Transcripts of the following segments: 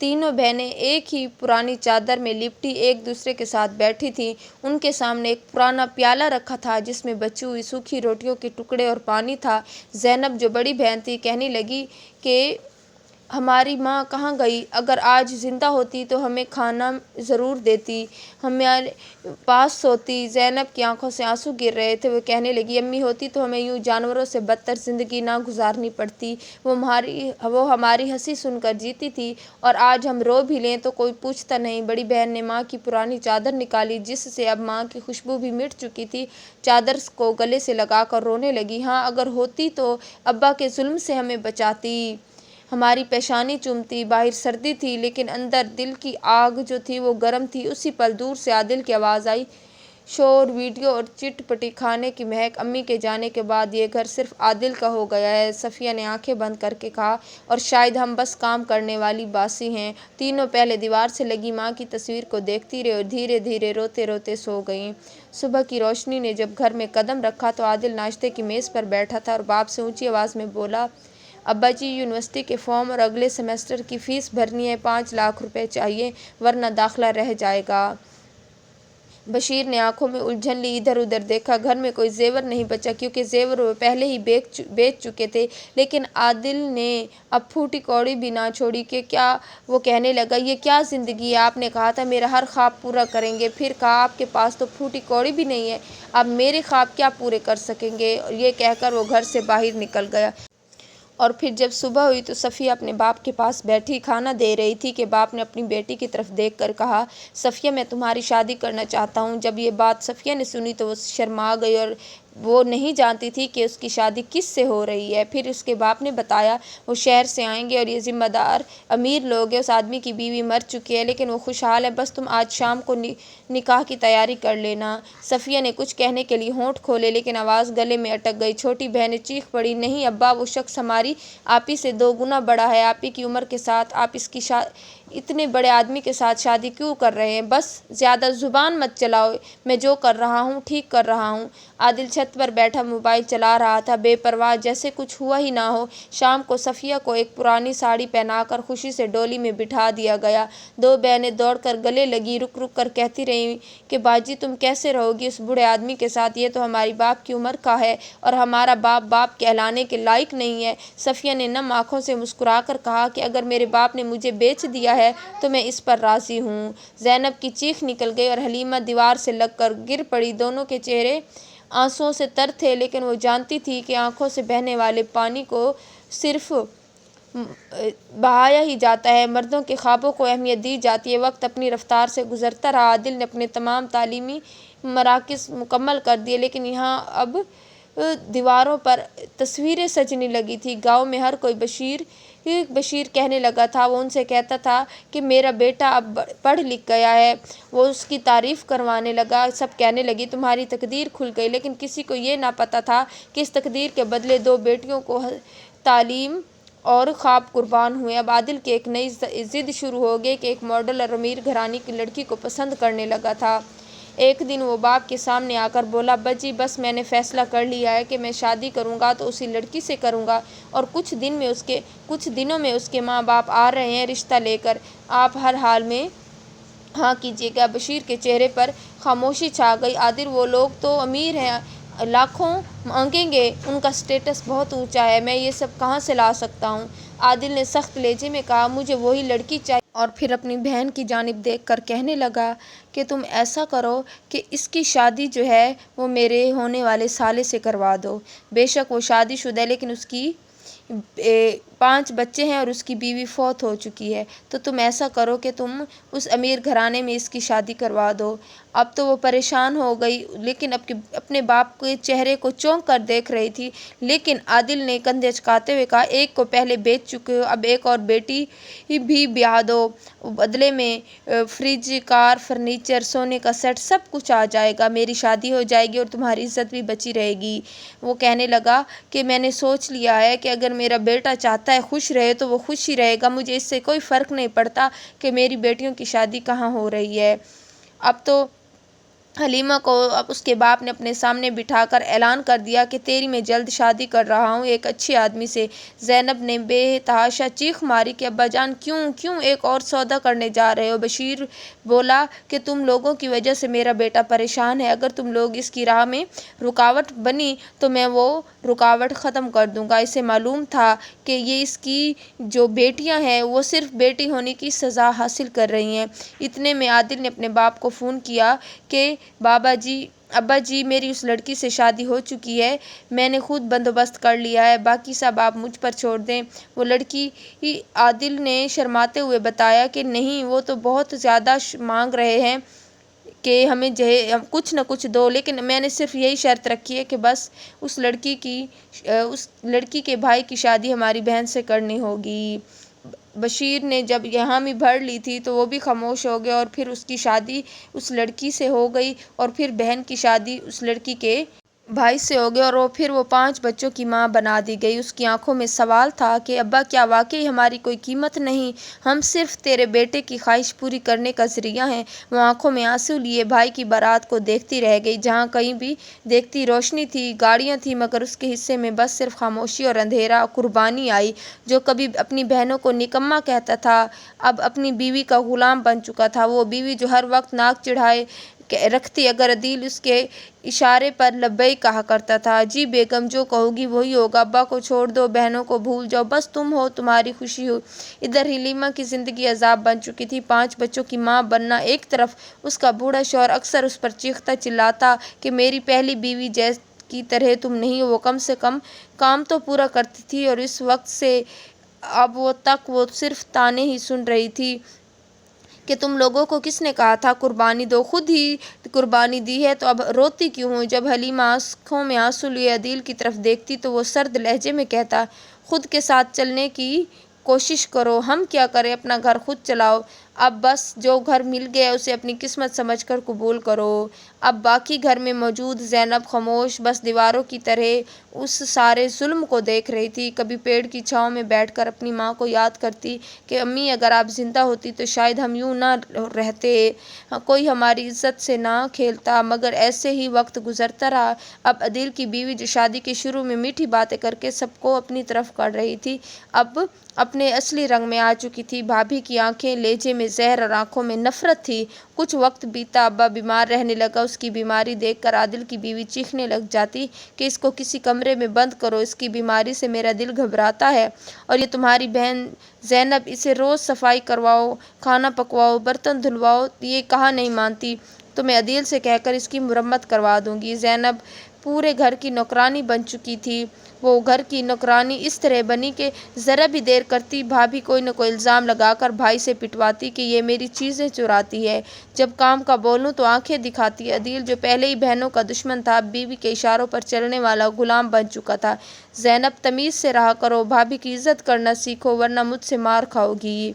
تینوں بہنیں ایک ہی پرانی چادر میں لپٹی ایک دوسرے کے ساتھ بیٹھی تھیں۔ ان کے سامنے ایک پرانا پیالہ رکھا تھا جس میں بچی ہوئی سوکھی روٹیوں کے ٹکڑے اور پانی تھا۔ زینب جو بڑی بہن تھی کہنے لگی کہ ہماری ماں کہاں گئی؟ اگر آج زندہ ہوتی تو ہمیں کھانا ضرور دیتی، ہمارے پاس سوتی۔ زینب کی آنکھوں سے آنسو گر رہے تھے۔ وہ کہنے لگی امی ہوتی تو ہمیں یوں جانوروں سے بدتر زندگی نہ گزارنی پڑتی۔ وہ ہماری ہنسی سن کر جیتی تھی اور آج ہم رو بھی لیں تو کوئی پوچھتا نہیں۔ بڑی بہن نے ماں کی پرانی چادر نکالی جس سے اب ماں کی خوشبو بھی مٹ چکی تھی۔ چادر کو گلے سے لگا کر رونے لگی، ہاں اگر ہوتی تو ابا کے ظلم سے ہمیں بچاتی، ہماری پیشانی چومتی۔ باہر سردی تھی لیکن اندر دل کی آگ جو تھی وہ گرم تھی۔ اسی پل دور سے عادل کی آواز آئی، شور، ویڈیو اور چٹ پٹی کھانے کی مہک۔ امی کے جانے کے بعد یہ گھر صرف عادل کا ہو گیا ہے، صفیہ نے آنکھیں بند کر کے کہا، اور شاید ہم بس کام کرنے والی باسی ہیں۔ تینوں پہلے دیوار سے لگی ماں کی تصویر کو دیکھتی رہیں اور دھیرے دھیرے روتے روتے سو گئیں۔ صبح کی روشنی نے جب گھر میں قدم رکھا تو عادل ناشتے کی میز پر بیٹھا تھا اور باپ سے اونچی آواز میں بولا، ابا جی یونیورسٹی کے فارم اور اگلے سیمسٹر کی فیس بھرنی ہے، 5 لاکھ روپے چاہیے ورنہ داخلہ رہ جائے گا۔ بشیر نے آنکھوں میں الجھن لی، ادھر ادھر دیکھا۔ گھر میں کوئی زیور نہیں بچا کیونکہ زیور وہ پہلے ہی بیچ چکے تھے، لیکن عادل نے اب پھوٹی کوڑی بھی نہ چھوڑی کہ کیا۔ وہ کہنے لگا، یہ کیا زندگی ہے؟ آپ نے کہا تھا میرا ہر خواب پورا کریں گے، پھر کہا آپ کے پاس تو پھوٹی کوڑی بھی نہیں ہے، اب میرے خواب کیا پورے کر سکیں گے؟ یہ کہہ کر وہ گھر سے باہر نکل گیا۔ اور پھر جب صبح ہوئی تو صفیہ اپنے باپ کے پاس بیٹھی کھانا دے رہی تھی کہ باپ نے اپنی بیٹی کی طرف دیکھ کر کہا، صفیہ میں تمہاری شادی کرنا چاہتا ہوں۔ جب یہ بات صفیہ نے سنی تو وہ شرما گئی اور وہ نہیں جانتی تھی کہ اس کی شادی کس سے ہو رہی ہے۔ پھر اس کے باپ نے بتایا، وہ شہر سے آئیں گے اور یہ ذمہ دار امیر لوگ ہیں، اس آدمی کی بیوی مر چکی ہے لیکن وہ خوشحال ہے، بس تم آج شام کو نکاح کی تیاری کر لینا۔ صفیہ نے کچھ کہنے کے لیے ہونٹ کھولے لیکن آواز گلے میں اٹک گئی۔ چھوٹی بہنیں چیخ پڑیں، نہیں ابا، وہ شخص ہماری آپی سے 2 گنا بڑا ہے، آپی کی عمر کے ساتھ آپ اس کی اتنے بڑے آدمی کے ساتھ شادی کیوں کر رہے ہیں؟ بس زیادہ زبان مت چلاؤ، میں جو کر رہا ہوں ٹھیک کر رہا ہوں۔ عادل چھت پر بیٹھا موبائل چلا رہا تھا، بے پرواہ، جیسے کچھ ہوا ہی نہ ہو۔ شام کو صفیہ کو ایک پرانی ساڑی پہنا کر خوشی سے ڈولی میں بٹھا دیا گیا۔ 2 بہنیں دوڑ کر گلے لگیں، رک رک کر کہتی رہیں کہ باجی تم کیسے رہو گی اس بوڑھے آدمی کے ساتھ؟ یہ تو ہماری باپ کی عمر کا ہے اور ہمارا باپ باپ کہلانے کے لائق نہیں ہے۔ صفیہ نے نم آنکھوں سے مسکرا کر کہا کہ اگر میرے باپ نے مجھے بیچ دیا ہے تو میں اس پر راضی ہوں۔ زینب کی چیخ نکل گئی اور حلیمہ دیوار سے لگ کر گر پڑی۔ دونوں کے چہرے آنسوؤں سے تر تھے لیکن وہ جانتی تھی کہ آنکھوں سے بہنے والے پانی کو صرف بہایا ہی جاتا ہے، مردوں کے خوابوں کو اہمیت دی جاتی ہے۔ وقت اپنی رفتار سے گزرتا رہا۔ عادل نے اپنے تمام تعلیمی مراکز مکمل کر دیے لیکن یہاں اب دیواروں پر تصویریں سجنے لگی تھیں۔ گاؤں میں ہر کوئی بشیر کہنے لگا تھا، وہ ان سے کہتا تھا کہ میرا بیٹا اب پڑھ لکھ گیا ہے۔ وہ اس کی تعریف کروانے لگا، سب کہنے لگے تمہاری تقدیر کھل گئی، لیکن کسی کو یہ نہ پتا تھا کہ اس تقدیر کے بدلے 2 بیٹیوں کو تعلیم اور خواب قربان ہوئے۔ اب عادل کی ایک نئی ضد شروع ہو گئی کہ ایک ماڈل اور امیر گھرانے کی لڑکی کو پسند کرنے لگا تھا۔ ایک دن وہ باپ کے سامنے آ کر بولا، ابا جی بس میں نے فیصلہ کر لیا ہے کہ میں شادی کروں گا تو اسی لڑکی سے کروں گا اور کچھ دنوں میں اس کے ماں باپ آ رہے ہیں رشتہ لے کر، آپ ہر حال میں ہاں کیجیے گا۔ بشیر کے چہرے پر خاموشی چھا گئی۔ عادل، وہ لوگ تو امیر ہیں، لاکھوں مانگیں گے، ان کا اسٹیٹس بہت اونچا ہے، میں یہ سب کہاں سے لا سکتا ہوں؟ عادل نے سخت لہجے میں کہا، مجھے وہی لڑکی چاہیے۔ اور پھر اپنی بہن کی جانب دیکھ کر کہنے لگا کہ تم ایسا کرو کہ اس کی شادی جو ہے وہ میرے ہونے والے سالے سے کروا دو۔ بے شک وہ شادی شدہ ہے لیکن اس کی 5 بچے ہیں اور اس کی بیوی فوت ہو چکی ہے، تو تم ایسا کرو کہ تم اس امیر گھرانے میں اس کی شادی کروا دو۔ اب تو وہ پریشان ہو گئی لیکن اپنے باپ کے چہرے کو چونک کر دیکھ رہی تھی، لیکن عادل نے کندھے اچکاتے ہوئے کہا، ایک کو پہلے بیچ چکے ہو، اب ایک اور بیٹی بھی بیاہ دو، بدلے میں فریج، کار، فرنیچر، سونے کا سیٹ سب کچھ آ جائے گا، میری شادی ہو جائے گی اور تمہاری عزت بھی بچی رہے گی۔ وہ کہنے لگا کہ میں نے سوچ لیا ہے کہ اگر میرا بیٹا چاہتا ہے خوش رہے تو وہ خوش ہی رہے گا، مجھے اس سے کوئی فرق نہیں پڑتا کہ میری بیٹیوں کی شادی کہاں ہو رہی ہے۔ اب تو حلیمہ کو اب اس کے باپ نے اپنے سامنے بٹھا کر اعلان کر دیا کہ تیری میں جلد شادی کر رہا ہوں ایک اچھے آدمی سے۔ زینب نے بے تحاشا چیخ ماری کہ ابا جان کیوں ایک اور سودا کرنے جا رہے ہو؟ بشیر بولا کہ تم لوگوں کی وجہ سے میرا بیٹا پریشان ہے، اگر تم لوگ اس کی راہ میں رکاوٹ بنی تو میں وہ رکاوٹ ختم کر دوں گا۔ اسے معلوم تھا کہ یہ اس کی جو بیٹیاں ہیں وہ صرف بیٹی ہونے کی سزا حاصل کر رہی ہیں۔ اتنے میں عادل نے اپنے باپ کو فون کیا کہ ابا جی میری اس لڑکی سے شادی ہو چکی ہے، میں نے خود بندوبست کر لیا ہے، باقی سب آپ مجھ پر چھوڑ دیں۔ وہ لڑکی عادل نے شرماتے ہوئے بتایا کہ نہیں، وہ تو بہت زیادہ مانگ رہے ہیں کہ ہمیں کچھ نہ کچھ دو، لیکن میں نے صرف یہی شرط رکھی ہے کہ بس اس لڑکی کے بھائی کی شادی ہماری بہن سے کرنی ہوگی۔ بشیر نے جب یہ حامی بھر لی تھی تو وہ بھی خاموش ہو گیا، اور پھر اس کی شادی اس لڑکی سے ہو گئی، اور پھر بہن کی شادی اس لڑکی کے بھائی سے ہو گئی، اور پھر وہ 5 بچوں کی ماں بنا دی گئی۔ اس کی آنکھوں میں سوال تھا کہ ابا کیا واقعی ہماری کوئی قیمت نہیں؟ ہم صرف تیرے بیٹے کی خواہش پوری کرنے کا ذریعہ ہیں۔ وہ آنکھوں میں آنسو لیے بھائی کی بارات کو دیکھتی رہ گئی۔ جہاں کہیں بھی دیکھتی روشنی تھی، گاڑیاں تھیں، مگر اس کے حصے میں بس صرف خاموشی اور اندھیرا۔ قربانی آئی جو کبھی اپنی بہنوں کو نکما کہتا تھا، اب اپنی بیوی کا غلام بن چکا تھا۔ وہ بیوی جو ہر وقت ناک چڑھائے رکھتی، اگر عدیل اس کے اشارے پر لبیک کہا کرتا تھا۔ جی بیگم، جو کہو گی وہی ہوگا، ابا کو چھوڑ دو، بہنوں کو بھول جاؤ، بس تم ہو، تمہاری خوشی ہو۔ ادھر حلیمہ کی زندگی عذاب بن چکی تھی۔ 5 بچوں کی ماں بننا ایک طرف، اس کا بوڑھا شوہر اکثر اس پر چیختا چلاتا کہ میری پہلی بیوی کی طرح تم نہیں ہو، وہ کم سے کم کام تو پورا کرتی تھی، اور اس وقت سے اب تک وہ صرف طعنے ہی سن رہی تھی کہ تم لوگوں کو کس نے کہا تھا قربانی دو، خود ہی قربانی دی ہے تو اب روتی کیوں ہو؟ جب حلیمہ آنکھوں میں آنسو لیے عدیل کی طرف دیکھتی تو وہ سرد لہجے میں کہتا، خود کے ساتھ چلنے کی کوشش کرو، ہم کیا کریں، اپنا گھر خود چلاؤ، اب بس جو گھر مل گیا اسے اپنی قسمت سمجھ کر قبول کرو۔ اب باقی گھر میں موجود زینب خاموش، بس دیواروں کی طرح اس سارے ظلم کو دیکھ رہی تھی۔ کبھی پیڑ کی چھاؤں میں بیٹھ کر اپنی ماں کو یاد کرتی کہ امی اگر آپ زندہ ہوتی تو شاید ہم یوں نہ رہتے، کوئی ہماری عزت سے نہ کھیلتا، مگر ایسے ہی وقت گزرتا رہا۔ اب عدیل کی بیوی جو شادی کے شروع میں میٹھی باتیں کر کے سب کو اپنی طرف کر رہی تھی، اب اپنے اصلی رنگ میں آ چکی تھی۔ بھابھی کی آنکھیں لہجے میں زہر اور آنکھوں میں نفرت تھی۔ کچھ وقت بیتا، ابا بیمار رہنے لگا۔ اس کی بیماری دیکھ کر عادل کی بیوی چیخنے لگ جاتی کہ اس کو کسی کمرے میں بند کرو، اس کی بیماری سے میرا دل گھبراتا ہے، اور یہ تمہاری بہن زینب، اسے روز صفائی کرواؤ، کھانا پکواؤ، برتن دھلواؤ، یہ کہا نہیں مانتی تو میں عدیل سے کہہ کر اس کی مرمت کروا دوں گی۔ زینب پورے گھر کی نوکرانی بن چکی تھی۔ وہ گھر کی نوکرانی اس طرح بنی کہ ذرا بھی دیر کرتی بھابھی کوئی نہ کوئی الزام لگا کر بھائی سے پٹواتی کہ یہ میری چیزیں چراتی ہے، جب کام کا بولوں تو آنکھیں دکھاتی۔ عدیل جو پہلے ہی بہنوں کا دشمن تھا، اب بیوی کے اشاروں پر چلنے والا غلام بن چکا تھا۔ زینب تمیز سے رہا کرو، بھابھی کی عزت کرنا سیکھو، ورنہ مجھ سے مار کھاؤ گی۔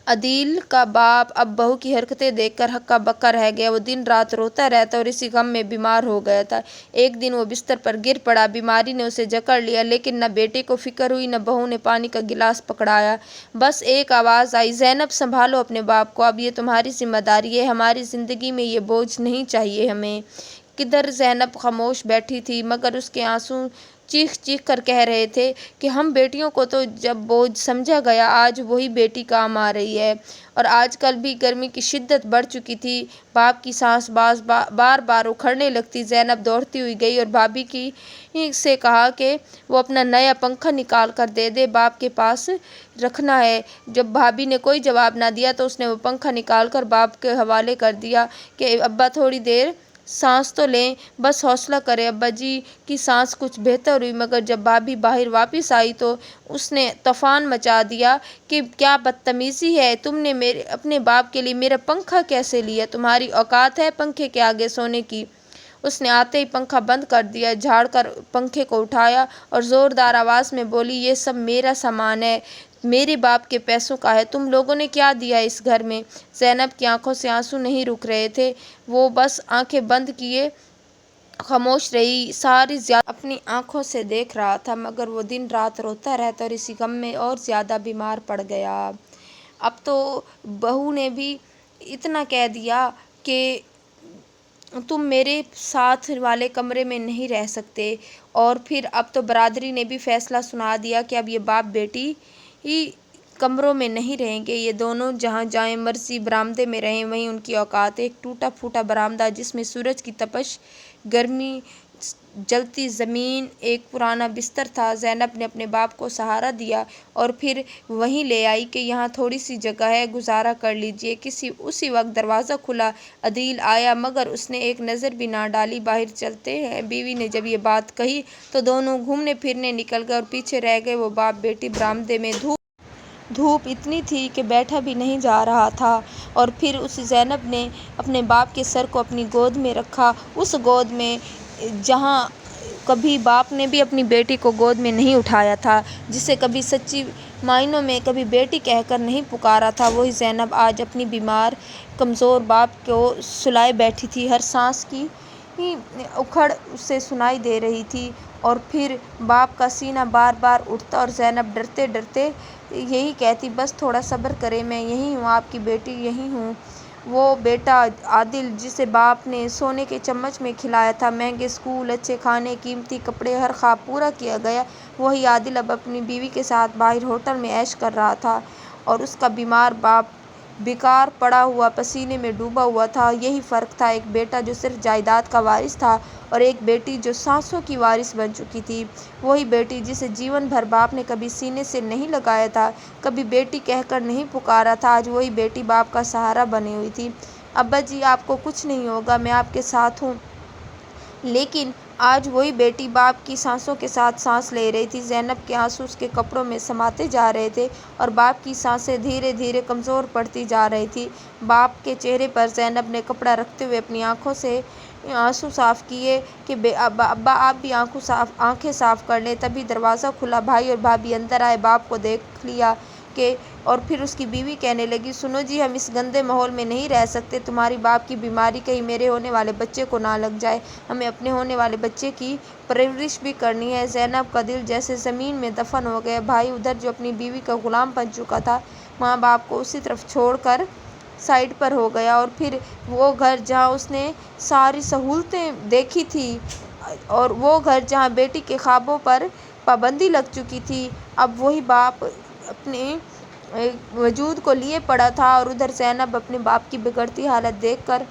عدیل کا باپ اب بہو کی حرکتیں دیکھ کر ہکا بکا رہ گیا۔ وہ دن رات روتا رہتا اور اسی غم میں بیمار ہو گیا تھا۔ ایک دن وہ بستر پر گر پڑا، بیماری نے اسے جکڑ لیا، لیکن نہ بیٹے کو فکر ہوئی، نہ بہو نے پانی کا گلاس پکڑایا۔ بس ایک آواز آئی، زینب سنبھالو اپنے باپ کو، اب یہ تمہاری ذمہ داری ہے، ہماری زندگی میں یہ بوجھ نہیں چاہیے ہمیں۔ کدھر زینب خاموش بیٹھی تھی، مگر اس کے آنسو چیخ چیخ کر کہہ رہے تھے کہ ہم بیٹیوں کو تو جب بوجھ سمجھا گیا، آج وہی بیٹی کام آ رہی ہے۔ اور آج کل بھی گرمی کی شدت بڑھ چکی تھی، باپ کی سانس بار بار اکھڑنے لگتی۔ زینب دوڑتی ہوئی گئی اور بھابھی سے کہا کہ وہ اپنا نیا پنکھا نکال کر دے دے، باپ کے پاس رکھنا ہے۔ جب بھابھی نے کوئی جواب نہ دیا تو اس نے وہ پنکھا نکال کر باپ کے حوالے کر دیا کہ ابا تھوڑی دیر سانس تو لیں، بس حوصلہ کریں۔ ابا جی کی سانس کچھ بہتر ہوئی، مگر جب بھابھی باہر واپس آئی تو اس نے طوفان مچا دیا کہ کیا بدتمیزی ہے، تم نے اپنے باپ کے لیے میرا پنکھا کیسے لیا، تمہاری اوقات ہے پنکھے کے آگے سونے کی؟ اس نے آتے ہی پنکھا بند کر دیا، جھاڑ کر پنکھے کو اٹھایا اور زوردار آواز میں بولی، یہ سب میرا سامان ہے، میرے باپ کے پیسوں کا ہے، تم لوگوں نے کیا دیا اس گھر میں؟ زینب کی آنکھوں سے آنسو نہیں رک رہے تھے، وہ بس آنکھیں بند کیے خاموش رہی۔ ساری زیادہ اپنی آنکھوں سے دیکھ رہا تھا، مگر وہ دن رات روتا رہتا اور اسی غم میں اور زیادہ بیمار پڑ گیا۔ اب تو بہو نے بھی اتنا کہہ دیا کہ تم میرے ساتھ والے کمرے میں نہیں رہ سکتے۔ اور پھر اب تو برادری نے بھی فیصلہ سنا دیا کہ اب یہ باپ بیٹی ہی کمروں میں نہیں رہیں گے، یہ دونوں جہاں جائیں مرضی برآمدے میں رہیں، وہیں ان کی اوقات۔ ایک ٹوٹا پھوٹا برآمدہ جس میں سورج کی تپش، گرمی، جلتی زمین، ایک پرانا بستر تھا۔ زینب نے اپنے باپ کو سہارا دیا اور پھر وہیں لے آئی کہ یہاں تھوڑی سی جگہ ہے، گزارا کر لیجیے۔ اسی وقت دروازہ کھلا، عدیل آیا مگر اس نے ایک نظر بھی نہ ڈالی۔ باہر چلتے ہیں۔ بیوی نے جب یہ بات کہی تو دونوں گھومنے پھرنے نکل گئے اور پیچھے رہ گئے وہ باپ بیٹی برآمدے میں۔ دھوپ اتنی تھی کہ بیٹھا بھی نہیں جا رہا تھا۔ اور پھر اس زینب نے اپنے باپ کے سر کو اپنی گود میں رکھا، اس گود میں جہاں کبھی باپ نے بھی اپنی بیٹی کو گود میں نہیں اٹھایا تھا، جسے کبھی سچی معنوں میں کبھی بیٹی کہہ کر نہیں پکارا تھا، وہی زینب آج اپنی بیمار کمزور باپ کو سلائے بیٹھی تھی۔ ہر سانس کی اکھڑ اسے سنائی دے رہی تھی اور پھر باپ کا سینہ بار بار اٹھتا اور زینب ڈرتے ڈرتے یہی کہتی، بس تھوڑا صبر کریں، میں یہی ہوں، آپ کی بیٹی یہی ہوں۔ وہ بیٹا عادل جسے باپ نے سونے کے چمچ میں کھلایا تھا، مہنگے اسکول، اچھے کھانے، قیمتی کپڑے، ہر خواب پورا کیا گیا، وہی عادل اب اپنی بیوی کے ساتھ باہر ہوٹل میں عیش کر رہا تھا اور اس کا بیمار باپ بیکار پڑا ہوا پسینے میں ڈوبا ہوا تھا۔ یہی فرق تھا، ایک بیٹا جو صرف جائیداد کا وارث تھا اور ایک بیٹی جو سانسوں کی وارث بن چکی تھی۔ وہی بیٹی جسے جیون بھر باپ نے کبھی سینے سے نہیں لگایا تھا، کبھی بیٹی کہہ کر نہیں پکارا تھا، آج وہی بیٹی باپ کا سہارا بنی ہوئی تھی۔ ابا جی، آپ کو کچھ نہیں ہوگا، میں آپ کے ساتھ ہوں۔ لیکن آج وہی بیٹی باپ کی سانسوں کے ساتھ سانس لے رہی تھی۔ زینب کے آنسو اس کے کپڑوں میں سماتے جا رہے تھے اور باپ کی سانسیں دھیرے دھیرے کمزور پڑتی جا رہی تھیں۔ باپ کے چہرے پر زینب نے کپڑا رکھتے ہوئے اپنی آنکھوں سے آنسو صاف کیے کہ ابا آپ بھی آنکھیں صاف کر لیں۔ تبھی دروازہ کھلا، بھائی اور بھابھی اندر آئے، باپ کو دیکھ لیا کہ اور پھر اس کی بیوی کہنے لگی، سنو جی، ہم اس گندے ماحول میں نہیں رہ سکتے، تمہاری باپ کی بیماری کہیں میرے ہونے والے بچے کو نہ لگ جائے، ہمیں اپنے ہونے والے بچے کی پرورش بھی کرنی ہے۔ زینب کا دل جیسے زمین میں دفن ہو گیا۔ بھائی ادھر جو اپنی بیوی کا غلام بن چکا تھا، ماں باپ کو اسی طرف چھوڑ کر سائیڈ پر ہو گیا، اور پھر وہ گھر جہاں اس نے ساری سہولتیں دیکھی تھیں اور وہ گھر جہاں بیٹی کے خوابوں پر پابندی لگ چکی تھی، اب وہی باپ اپنے وجود کو لیے پڑا تھا اور ادھر زینب اپنے باپ کی بگڑتی حالت دیکھ کر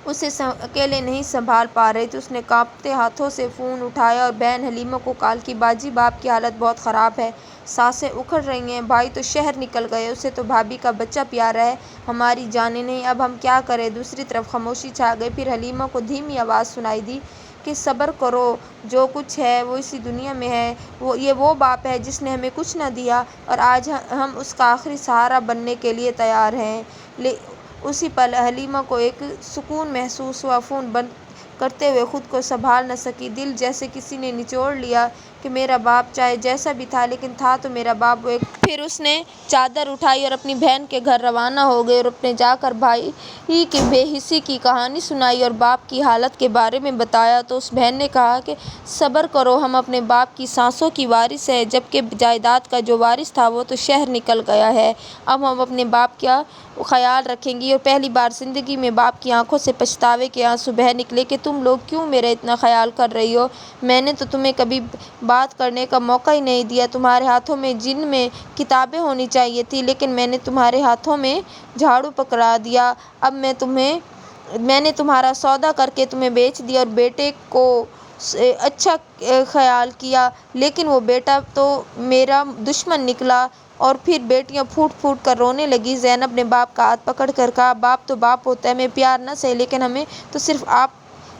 اسے اکیلے نہیں سنبھال پا رہی تھی۔ اس نے کانپتے ہاتھوں سے فون اٹھایا اور بہن حلیمہ کو کال کی، باجی باپ کی حالت بہت خراب ہے، سانسیں اکھڑ رہی ہیں، بھائی تو شہر نکل گئے، اسے تو بھابھی کا بچہ پیارا ہے، ہماری جانیں نہیں، اب ہم کیا کریں۔ دوسری طرف خاموشی چھا گئی۔ پھر حلیمہ کو دھیمی آواز سنائی دی کہ صبر کرو، جو کچھ ہے وہ اسی دنیا میں ہے، یہ وہ باپ ہے جس نے ہمیں کچھ نہ دیا اور آج ہم اس کا آخری سہارا بننے کے لیے تیار ہیں۔ اسی پل حلیمہ کو ایک سکون محسوس ہوا، فون بند کرتے ہوئے خود کو سنبھال نہ سکی، دل جیسے کسی نے نچوڑ لیا کہ میرا باپ چاہے جیسا بھی تھا لیکن تھا تو میرا باپ، وہ ایک پھر اس نے چادر اٹھائی اور اپنی بہن کے گھر روانہ ہو گئی اور اپنے جا کر بھائی کی بے حسی کی کہانی سنائی اور باپ کی حالت کے بارے میں بتایا تو اس بہن نے کہا کہ صبر کرو، ہم اپنے باپ کی سانسوں کی وارث ہیں، جبکہ جائیداد کا جو وارث تھا وہ تو شہر نکل گیا ہے، اب ہم اپنے باپ کا خیال رکھیں گی۔ اور پہلی بار زندگی میں باپ کی آنکھوں سے پچھتاوے کے آنسو بہہ نکلے کہ تم لوگ کیوں میرا اتنا خیال کر رہی ہو، میں نے تو تمہیں کبھی بات کرنے کا موقع ہی نہیں دیا، تمہارے ہاتھوں میں جن میں کتابیں ہونی چاہیے تھیں لیکن میں نے تمہارے ہاتھوں میں جھاڑو پکڑا دیا، اب میں نے تمہارا سودا کر کے تمہیں بیچ دیا اور بیٹے کو اچھا خیال کیا لیکن وہ بیٹا تو میرا دشمن نکلا۔ اور پھر بیٹیاں پھوٹ پھوٹ کر رونے لگیں۔ زینب نے باپ کا ہاتھ پکڑ کر کہا، باپ تو باپ ہوتا ہے، ہمیں پیار نہ سہی لیکن ہمیں تو صرف آپ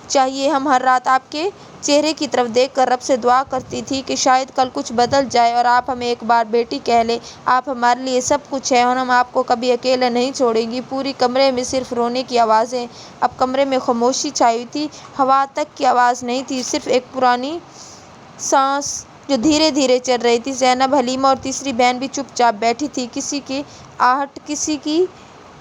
چاہیے، ہم ہر رات آپ کے چہرے کی طرف دیکھ کر رب سے دعا کرتی تھی کہ شاید کل کچھ بدل جائے اور آپ ہمیں ایک بار بیٹی کہہ لیں، آپ ہمارے لیے سب کچھ ہیں اور ہم آپ کو کبھی اکیلا نہیں چھوڑیں گی۔ پورے کمرے میں صرف رونے کی آوازیں، اب کمرے میں خاموشی چھائی ہوئی تھی، ہوا تک کی آواز نہیں تھی، صرف ایک پرانی سانس جو دھیرے دھیرے چل رہی تھی۔ زینب، حلیمہ اور تیسری بہن بھی چپ چاپ بیٹھی تھی، کسی کی آہٹ، کسی کی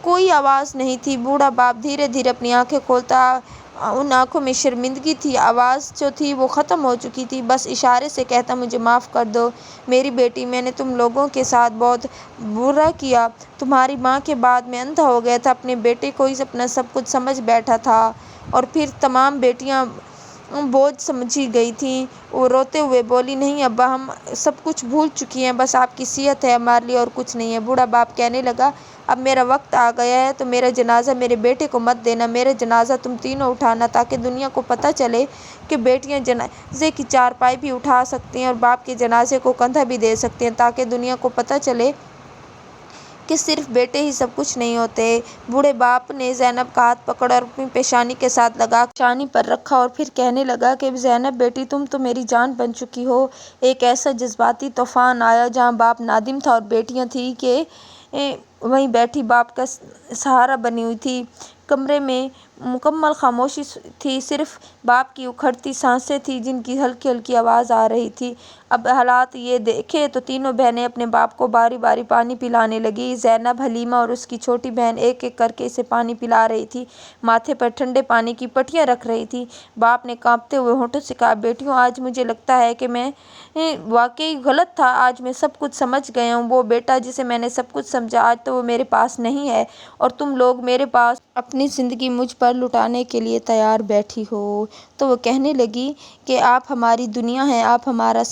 کوئی آواز نہیں تھی۔ بوڑھا باپ دھیرے دھیرے اپنی آنکھیں کھولتا، ان آنکھوں میں شرمندگی تھی، آواز جو تھی وہ ختم ہو چکی تھی، بس اشارے سے کہتا، مجھے معاف کر دو میری بیٹی، میں نے تم لوگوں کے ساتھ بہت برا کیا، تمہاری ماں کے بعد میں اندھا ہو گیا تھا، اپنے بیٹے کو ہی اپنا سب کچھ سمجھ بیٹھا تھا اور پھر تمام بیٹیاں بوجھ سمجھی گئی تھیں۔ وہ روتے ہوئے بولی، نہیں ابا، ہم سب کچھ بھول چکی ہیں، بس آپ کی صحت ہے ہمارے لیے اور کچھ نہیں ہے۔ بوڑھا باپ کہنے لگا، اب میرا وقت آ گیا ہے تو میرا جنازہ میرے بیٹے کو مت دینا، میرا جنازہ تم تینوں اٹھانا، تاکہ دنیا کو پتہ چلے کہ بیٹیاں جنازے کی چارپائی بھی اٹھا سکتی ہیں اور باپ کے جنازے کو کندھا بھی دے سکتی ہیں، تاکہ دنیا کو پتہ چلے کہ صرف بیٹے ہی سب کچھ نہیں ہوتے۔ بوڑھے باپ نے زینب کا ہاتھ پکڑا اور اپنی پیشانی کے ساتھ لگا کر پیشانی پر رکھا اور پھر کہنے لگا کہ زینب بیٹی، تم تو میری جان بن چکی ہو۔ ایک ایسا جذباتی طوفان آیا، جہاں باپ نادم تھا اور بیٹیاں تھیں کہ وہیں بیٹھی باپ کا سہارا بنی ہوئی تھیں۔ کمرے میں مکمل خاموشی تھی، صرف باپ کی اکھڑتی سانسیں تھیں جن کی ہلکی ہلکی آواز آ رہی تھی۔ اب حالات یہ دیکھے تو تینوں بہنیں اپنے باپ کو باری باری پانی پلانے لگیں۔ زینب، حلیمہ اور اس کی چھوٹی بہن ایک ایک کر کے اسے پانی پلا رہی تھیں، ماتھے پر ٹھنڈے پانی کی پٹیاں رکھ رہی تھیں۔ باپ نے کانپتے ہوئے ہونٹوں سے کہا، بیٹیوں، آج مجھے لگتا ہے کہ میں واقعی غلط تھا، آج میں سب کچھ سمجھ گیا ہوں۔ وہ بیٹا جسے میں نے سب کچھ سمجھا، آج تو وہ میرے پاس نہیں ہے اور تم لوگ میرے پاس اپنی زندگی مجھ پر لٹانے کے لیے تیار بیٹھی ہو۔ تو وہ کہنے لگی کہ آپ ہماری دنیا ہیں، آپ ہمارا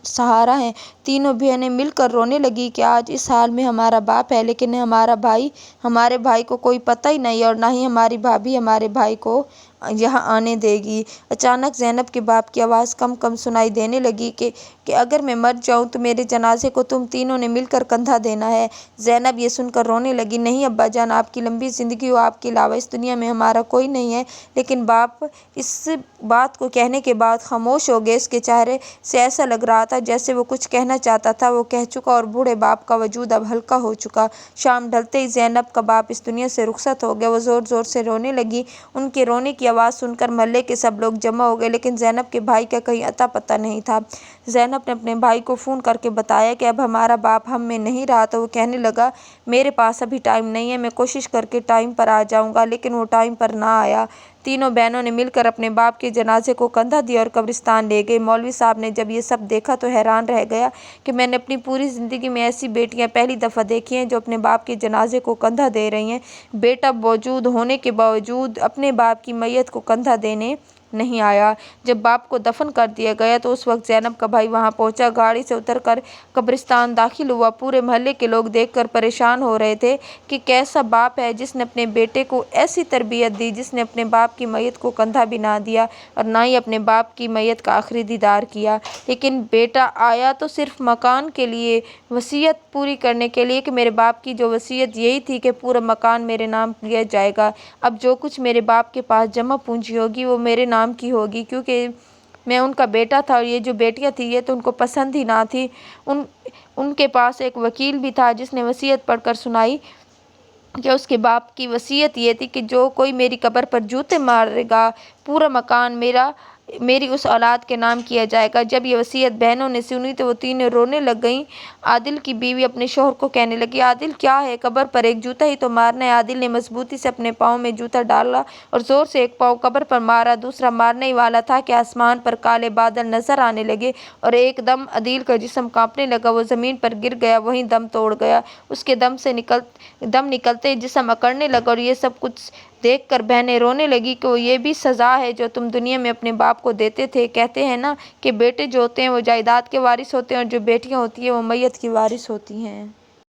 سہارا ہیں۔ تینوں بہنیں مل کر رونے لگیں کہ آج اس حال میں ہمارا باپ ہے، لیکن ہمارے بھائی کو کوئی پتہ ہی نہیں اور نہ ہی ہماری بھابھی ہمارے بھائی کو یہاں آنے دے گی۔ اچانک زینب کے باپ کی آواز کم کم سنائی دینے لگی کہ اگر میں مر جاؤں تو میرے جنازے کو تم تینوں نے مل کر کندھا دینا ہے۔ زینب یہ سن کر رونے لگی، نہیں ابا جان، آپ کی لمبی زندگی ہو، آپ کے علاوہ اس دنیا میں ہمارا کوئی نہیں ہے۔ لیکن باپ اس بات کو کہنے کے بعد خاموش ہو گئے۔ اس کے چہرے سے ایسا لگ رہا تھا جیسے وہ کچھ کہنا چاہتا تھا، وہ کہہ چکا اور بوڑھے باپ کا وجود اب ہلکا ہو چکا۔ شام ڈھلتے ہی زینب کا باپ اس دنیا سے رخصت ہو گیا۔ وہ زور زور سے رونے لگی۔ ان کے رونے کی آواز سن کر محلے کے سب لوگ جمع ہو گئے، لیکن زینب کے بھائی کا کہیں اتا پتہ نہیں تھا۔ زینب نے اپنے بھائی کو فون کر کے بتایا کہ اب ہمارا باپ ہم میں نہیں رہا، تو وہ کہنے لگا، میرے پاس ابھی ٹائم نہیں ہے، میں کوشش کر کے ٹائم پر آ جاؤں گا۔ لیکن وہ ٹائم پر نہ آیا۔ تینوں بہنوں نے مل کر اپنے باپ کے جنازے کو کندھا دیا اور قبرستان لے گئے۔ مولوی صاحب نے جب یہ سب دیکھا تو حیران رہ گیا کہ میں نے اپنی پوری زندگی میں ایسی بیٹیاں پہلی دفعہ دیکھی ہیں جو اپنے باپ کے جنازے کو کندھا دے رہی ہیں۔ بیٹا موجود ہونے کے باوجود اپنے باپ کی میت کو کندھا دینے نہیں آیا۔ جب باپ کو دفن کر دیا گیا تو اس وقت زینب کا بھائی وہاں پہنچا، گاڑی سے اتر کر قبرستان داخل ہوا۔ پورے محلے کے لوگ دیکھ کر پریشان ہو رہے تھے کہ کیسا باپ ہے جس نے اپنے بیٹے کو ایسی تربیت دی، جس نے اپنے باپ کی میت کو کندھا بھی نہ دیا اور نہ ہی اپنے باپ کی میت کا آخری دیدار کیا۔ لیکن بیٹا آیا تو صرف مکان کے لیے، وصیت پوری کرنے کے لیے کہ میرے باپ کی جو وصیت یہی تھی کہ پورا مکان میرے نام کیا جائے گا۔ اب جو کچھ میرے باپ کے پاس جمع پونجی ہوگی وہ میرے نام کی ہوگی، کیونکہ میں ان کا بیٹا تھا اور یہ جو بیٹیاں تھیں یہ تو ان کو پسند ہی نہ تھی۔ ان کے پاس ایک وکیل بھی تھا جس نے وصیت پڑھ کر سنائی کہ اس کے باپ کی وصیت یہ تھی کہ جو کوئی میری قبر پر جوتے مارے گا، پورا مکان میری اس اولاد کے نام کیا جائے گا۔ جب یہ وصیت بہنوں نے سنی تو وہ تینوں رونے لگ گئیں۔ عادل کی بیوی اپنے شوہر کو کہنے لگی، عادل کیا ہے، قبر پر ایک جوتا ہی تو مارنا ہے۔ عادل نے مضبوطی سے اپنے پاؤں میں جوتا ڈالا اور زور سے ایک پاؤں قبر پر مارا۔ دوسرا مارنے ہی والا تھا کہ آسمان پر کالے بادل نظر آنے لگے اور ایک دم عادل کا جسم کانپنے لگا، وہ زمین پر گر گیا، وہیں دم توڑ گیا۔ اس کے دم نکلتے جسم اکڑنے لگا اور یہ سب کچھ دیکھ کر بہنیں رونے لگیں کہ وہ یہ بھی سزا ہے جو تم دنیا میں اپنے باپ کو دیتے تھے۔ کہتے ہیں نا کہ بیٹے جو ہوتے ہیں وہ جائیداد کے وارث ہوتے ہیں اور جو بیٹیاں ہوتی ہیں وہ میت کی وارث ہوتی ہیں۔